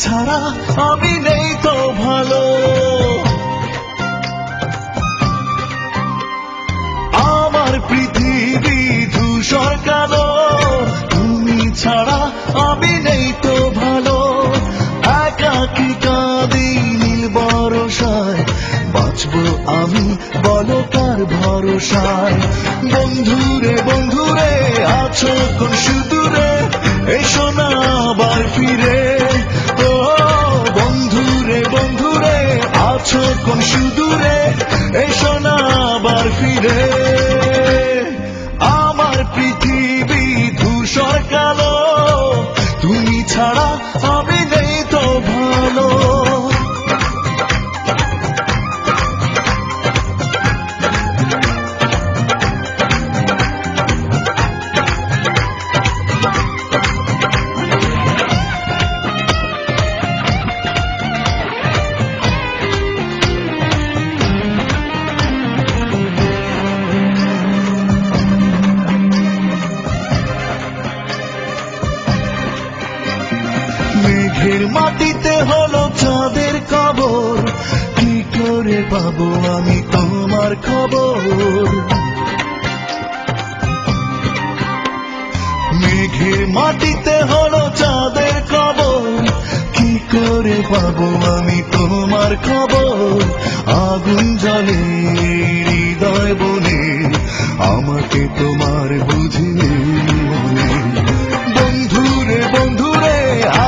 ছাড়া আমি নেই তো ভালো। আমার পৃথিবী ধূসর কালো, তুমি ছাড়া আমি নেই তো ভালো। একাকী কাঁদি নীল বরষায়, বাঁচবো আমি বলো কার ভরসায়। বন্ধুরে বন্ধুরে আছো কোন সুদূরে, এসো না আবার ফিরে। ও বন্ধুরে বন্ধুরে আছো কোন সুদূরে, এসো না আবার ফিরে। আমার পৃথিবী ধূসর কালো, তুমি ছাড়া আমি নেই তো ভালো। মেঘের মাটিতে হলো চাঁদের কবর, কি করে পাবো আমি তোমার খবর। মেঘের মাটিতে হলো চাঁদের কবর, কি করে পাবো আমি তোমার খবর। আগুন জ্বলে হৃদয় বনে, আমাকে তোমার বুঝি মনে। বন্ধুরে বন্ধুরে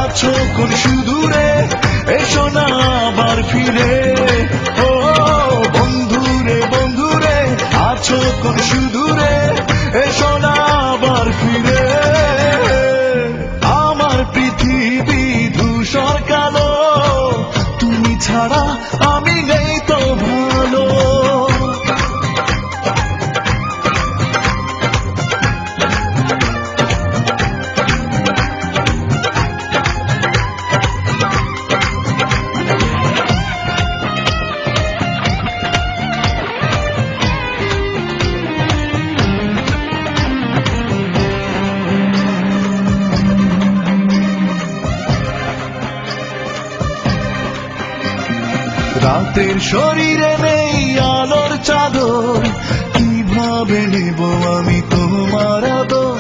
আছো কোন সুদূরে, এসো না আবার ফিরে। ও বন্ধুরে বন্ধুরে আছো কোন সুদূরে, এসো না আবার ফিরে। আমার পৃথিবী ধূসর কালো, তুমি ছাড়া আমি নেই তো ভালো। রাতের শরীরে নেই আলোর চাদর, কিভাবে নেব আমি তোমার আদর।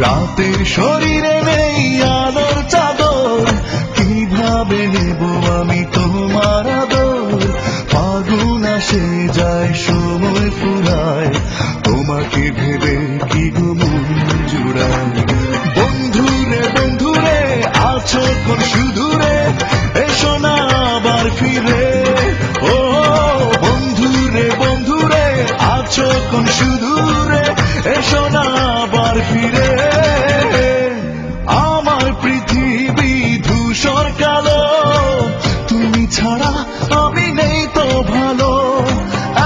রাতের শরীরে নেই আলোর চাদর, কিভাবে নেব আমি তোমার আদর। ফাগুন আসে যায় সময় ফুরায়, তোমাকে ভেবে কি গো মন জুড়ায়। বন্ধুরে বন্ধুরে আছো কোন সুদূরে, এসো না আবার ফিরে। ও বন্ধুরে বন্ধুরে আছো কোন সুদূরে, এসো না আবার ফিরে। আমার পৃথিবী ধূসর কালো, তুমি ছাড়া আমি নেই তো ভালো।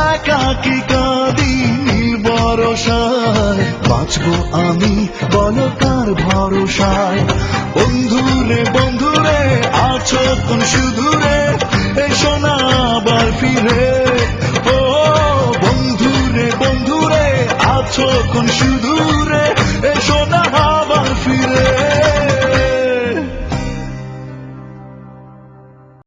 একাকী কাঁদি নীল বরষায়, বাঁচবো আমি বলো কার ভরসায়। বন্ধুরে বন্ধুরে আছো কোন সুদূরে, এসো না আবার ফিরে।